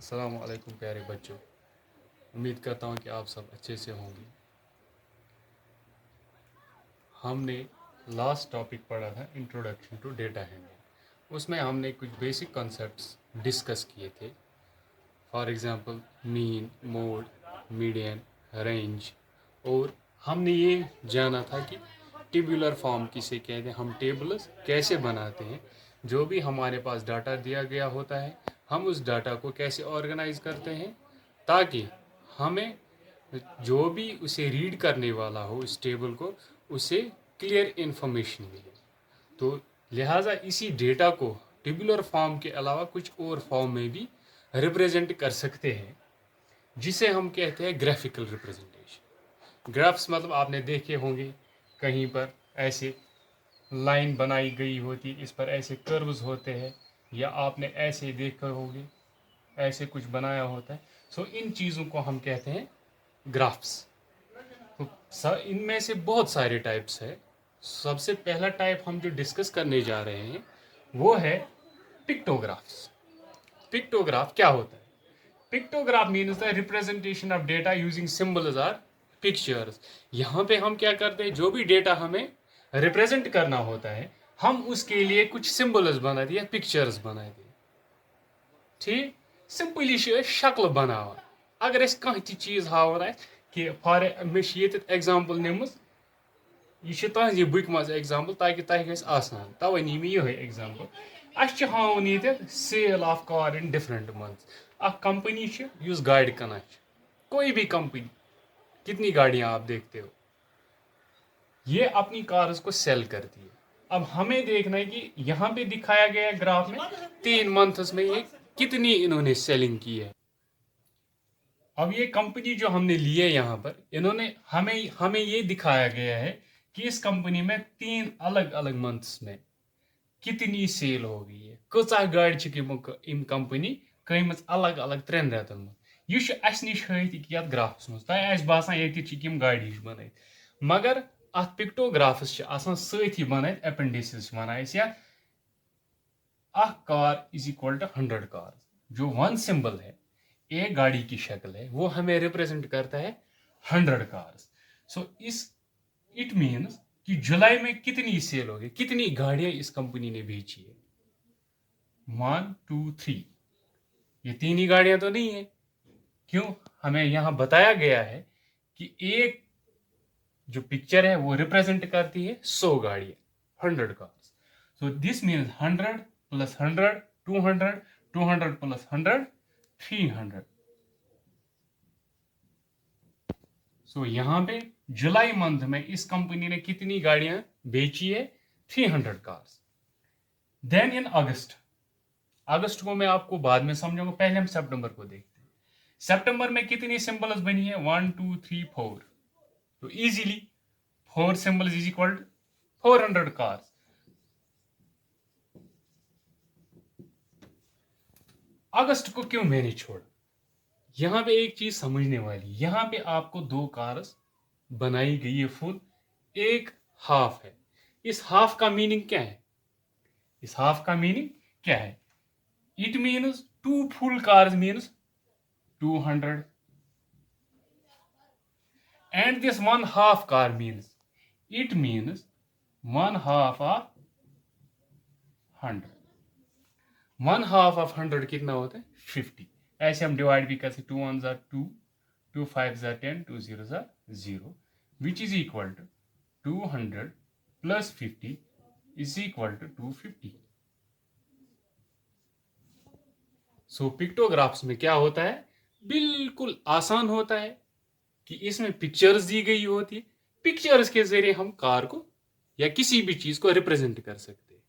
अस्सलाम वालेकुम प्यारे बच्चों। उम्मीद करता हूँ कि आप सब अच्छे से होंगे। हमने लास्ट टॉपिक पढ़ा था इंट्रोडक्शन टू डेटा हैंडलिंग। उसमें हमने कुछ बेसिक कॉन्सेप्ट्स डिस्कस किए थे। For example mean, mode, median, range. और हमने ये जाना था कि टेबुलर फॉर्म किसे कहते हैं, हम टेबल्स कैसे बनाते हैं। जो भी हमारे पास डाटा दिया गया होता है, हम उस डाटा को कैसे ऑर्गेनाइज करते हैं ताकि हमें जो भी उसे रीड करने वाला हो इस टेबल को, उसे क्लियर इन्फॉर्मेशन मिले। तो लिहाजा इसी डेटा को टेबुलर फॉर्म के अलावा कुछ और फॉर्म में भी रिप्रेजेंट कर सकते हैं, जिसे हम कहते हैं ग्राफिकल रिप्रेजेंटेशन। ग्राफ्स मतलब आपने देखे होंगे कहीं पर ऐसे लाइन बनाई गई होती, इस पर ऐसे कर्व्स होते हैं, या आपने ऐसे देखा होंगे ऐसे कुछ बनाया होता है। सो इन चीज़ों को हम कहते हैं ग्राफ्स। तो इनमें से बहुत सारे टाइप्स है। सबसे पहला टाइप हम जो डिस्कस करने जा रहे हैं वो है पिक्टोग्राफ्स। पिक्टोग्राफ क्या होता है? Pictograph means the representation of data using symbols or pictures. यहाँ पे हम क्या करते हैं, जो भी डेटा हमें रिप्रेजेंट करना होता है, हम उसके लिए कुछ सिंबल्स बना दिए, पिक्चर्स बना दिए। ठीक, सिंपली शक्ल बनावा। अगर अस कह चीज हावन कि फॉर एग्जाम्पल निम्स, यह तुझे बुक मज एग्जाम्पल ताकि तह गस आसान, तवे नी मे ये एग्जाम्पल। अस हावन ये sale of car in different months. A company uses गाड़ कना, कोई भी कंपनी, कितनी गाड़ियां आप देखते हो, ये अपनी कार्स को सेल करती है। अब हमें देखना है कि यहाँ पे दिखाया गया ग्राफ में 3 मंथ्स में ये कितनी इन्होंने सेलिंग की है। अब ये कंपनी जो हमने ली है यहाँ पर, इन्होंने हमें हमें ये दिखाया गया है कि इस कंपनी में 3 अलग अलग मंथ्स में कितनी सेल हो गई है, कचा गाड़ इम कंपनी कम अलग अलग 3 रेतन में। यह अस नश हथ ग्राफस मज तह बासान ये गाड़ हिश बन, मगर अत पिक्टोग्राफस सही बन अपेंडिसेस वन या car is equal to 100 car. जो वन सिंबल है, एक गाड़ी की शक्ल है, वो हमें रिप्रेजेंट करता है 100 कार्स। सो इस इट मीन्स कि जुलाई में कितनी सेल होगी, कितनी गाड़ियां इस कंपनी ने बेची है। 1 2 3, ये 3 ही गाड़ियां तो नहीं है। क्यों? हमें यहां बताया गया है कि एक जो पिक्चर है वो रिप्रेजेंट करती है 100 गाड़ियां, 100 cars. So this means 100 plus 100 200, 200 plus 100 300। सो यहां पे जुलाई मंथ में इस कंपनी ने कितनी गाड़ियां बेची है? 300 कार्स। देन इन अगस्त, अगस्त को मैं आपको बाद में समझाऊंगा, पहले हम सितंबर को देखते हैं। सितंबर में कितनी सिंबल्स बनी है? 1 2 3 4। तो easily 4 symbols is equal to 400 cars. अगस्त को क्यों मैंने छोड़ा? यहां पे एक चीज समझने वाली, यहां पे आपको 2 कार्स बनाई गई है फुल, एक हाफ है। इस हाफ का मीनिंग क्या है? इस हाफ का मीनिंग क्या है? It means 2 full cars means 200, and this 1/2 car means, it means 1/2 of 100। 1/2 of 100 कितना होता है? 50। ऐसे हम डिवाइड भी कर सकते, 2 1s are 2, 2 5s are 10, 2 0s are 0, which is equal to 200 plus 50 is equal to 250। So pictographs में क्या होता है? बिल्कुल आसान होता है कि इसमें पिक्चर्स दी गई होती है, पिक्चर्स के जरिए हम कार को या किसी भी चीज को रिप्रेजेंट कर सकते हैं।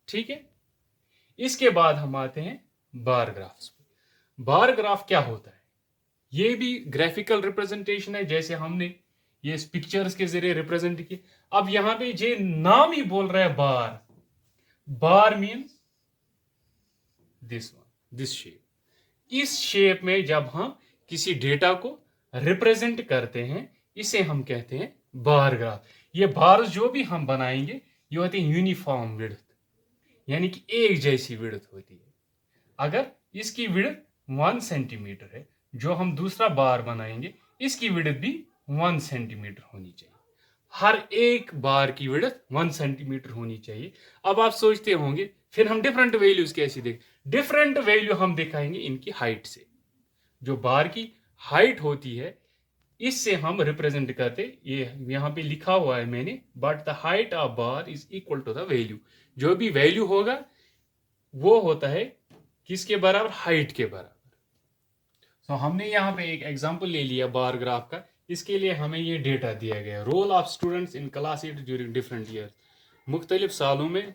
ठीक है, इसके बाद हम आते हैं बार ग्राफ्स पे। बार ग्राफ क्या होता है? ये भी ग्राफिकल रिप्रेजेंटेशन है, जैसे हमने ये पिक्चर्स के जरिए रिप्रेजेंट किया। अब यहां पे जे नाम ही बोल रहा है bar, bar means this one, this shape. इस शेप में जब हम किसी डेटा को रिप्रेजेंट करते हैं, इसे हम कहते हैं बार ग्राफ। ये बार जो भी हम बनाएंगे ये होते हैं यूनिफॉर्म विड्थ, यानी कि एक जैसी विड्थ होती है। अगर इसकी विड्थ 1 सेंटीमीटर है, जो हम दूसरा बार बनाएंगे इसकी विड्थ भी 1 सेंटीमीटर होनी चाहिए। हर एक बार की विड्थ 1 सेंटीमीटर होनी चाहिए। अब आप सोचते होंगे फिर हम डिफरेंट वैल्यूज कैसे देखें? डिफरेंट वैल्यू हम दिखाएंगे इनकी हाइट से। जो बार की हाइट होती है इससे हम रिप्रेजेंट करते, ये यहाँ पे लिखा हुआ है मैंने, but the height of bar is equal to the value. जो भी वैल्यू होगा वो होता है किसके बराबर? हाइट के बराबर। तो हमने यहाँ पे एक एग्जांपल ले लिया बार ग्राफ का। इसके लिए हमें ये डेटा दिया गया, roll of students in class 8 during different year. मुख्तलिफ सालों में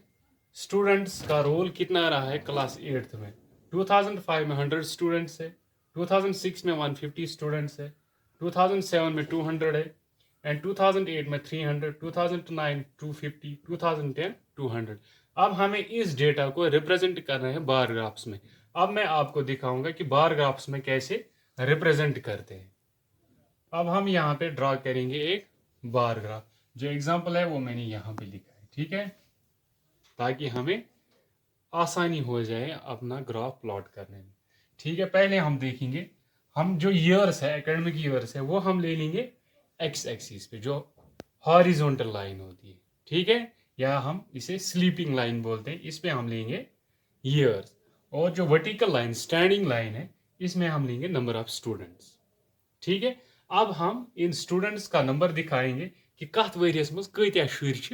स्टूडेंट्स का रोल कितना रहा है क्लास 8 में। 2005 में 100 स्टूडेंट्स है, 2006 में 150 स्टूडेंट्स है, 2007 में 200 है, एंड 2008 में 300, 2009 250, 2010 200। अब हमें इस डेटा को रिप्रेजेंट करना है बार ग्राफ्स में। अब मैं आपको दिखाऊंगा कि बार ग्राफ्स में कैसे रिप्रेजेंट करते हैं। अब हम यहाँ पे ड्रॉ करेंगे एक बार ग्राफ। जो एग्जांपल है वो मैंने यहाँ पे लिखा है, ठीक है, ताकि हमें आसानी हो जाए अपना ग्राफ प्लॉट करने में। ठीक है, पहले हम देखेंगे, हम जो ईयर्स है, एकेडमिक ईयर्स है, वो हम ले लेंगे एक्स एक्सिस पे, जो हॉरिजॉन्टल लाइन होती है, ठीक है, या हम इसे स्लीपिंग लाइन बोलते हैं, इस पे हम लेंगे ईयर्स। और जो वर्टिकल लाइन, स्टैंडिंग लाइन है, इसमें हम लेंगे नंबर ऑफ स्टूडेंट्स। ठीक है, अब हम इन स्टूडेंट्स का नंबर दिखाएंगे कि कत वरियस मज कत्या शुर छ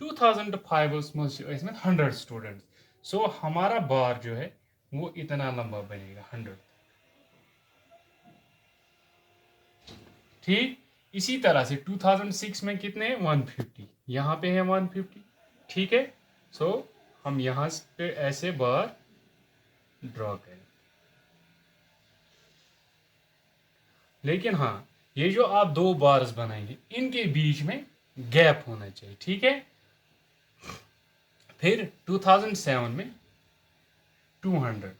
2005 मज 100 स्टूडेंट्स। सो हमारा बार जो है वो इतना लंबा बनेगा, 100। ठीक, इसी तरह से 2006 में कितने हैं? 150। यहाँ पे है 150। ठीक है, सो हम यहाँ पे ऐसे बार ड्रॉ करें। लेकिन हाँ, ये जो आप दो बार्स बनाएंगे इनके बीच में गैप होना चाहिए, ठीक है। फिर 2007 में 200,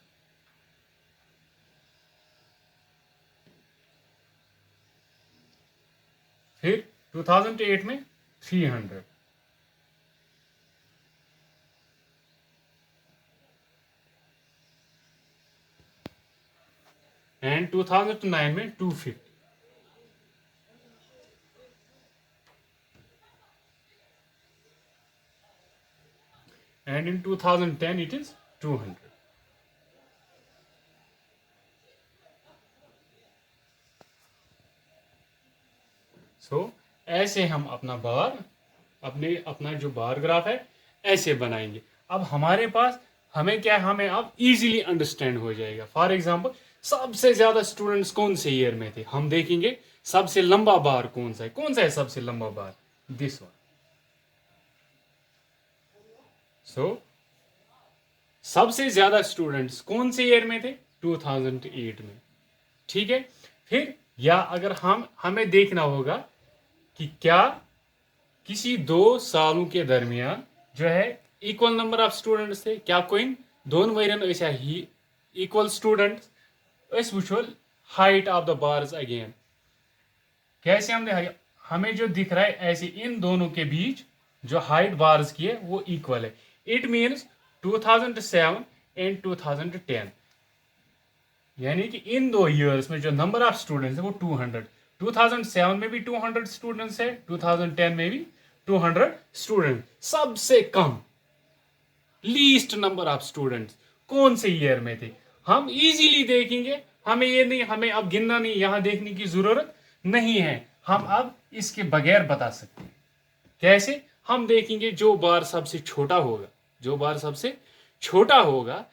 फिर 2008 में 300, एंड 2009 में 250, and in 2010 it is 200. So ऐसे हम अपना बार, अपना जो बार ग्राफ है ऐसे बनाएंगे। अब हमारे पास हमें क्या है, हमें अब इजीली अंडरस्टैंड हो जाएगा। फॉर एग्जांपल, सबसे ज्यादा स्टूडेंट्स कौन से ईयर में थे, हम देखेंगे सबसे लंबा बार कौन सा है। कौन सा है सबसे लंबा बार? This one. सो सबसे ज्यादा स्टूडेंट्स कौन से ईयर में थे? 2008 में। ठीक है, फिर या अगर हमें देखना होगा कि क्या किसी 2 सालों के दरमियान जो है इक्वल नंबर ऑफ स्टूडेंट्स थे, क्या कोई दोन वरियन ही इक्वल स्टूडेंट्स। अस वुचो height of the bars again. कैसे हमें जो दिख रहा है ऐसे इन दोनों के बीच जो हाइट बार्स की है वो इक्वल है। इट मीन्स 2007 एंड 2010, यानी कि इन 2 ईयर्स में जो नंबर ऑफ स्टूडेंट्स है वो 200। 2007 में भी 200 स्टूडेंट्स है, 2010 में भी 200 स्टूडेंट। सबसे कम, लीस्ट नंबर ऑफ स्टूडेंट्स कौन से ईयर में थे, हम इजीली देखेंगे। हमें अब गिनना नहीं, यहां देखने की जरूरत नहीं है, हम अब इसके बगैर बता सकते हैं। कैसे? हम देखेंगे जो बार सबसे छोटा होगा,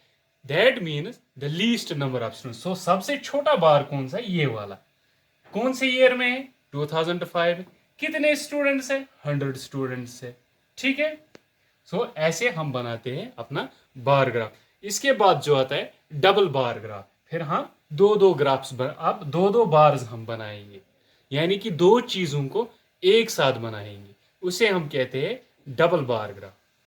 that means the least number of students. So सबसे छोटा बार कौन सा? ये वाला। कौन से ईयर में है? 2005। कितने स्टूडेंट्स है? 100 स्टूडेंट्स है। ठीक है, सो ऐसे हम बनाते हैं अपना बार ग्राफ। इसके बाद जो आता है डबल बार ग्राफ। फिर हम दो ग्राफ्स अब दो बार्स हम बनाएंगे, यानी कि 2 चीजों को एक साथ बनाएंगे, उसे हम कहते हैं डबल बार ग्राफ।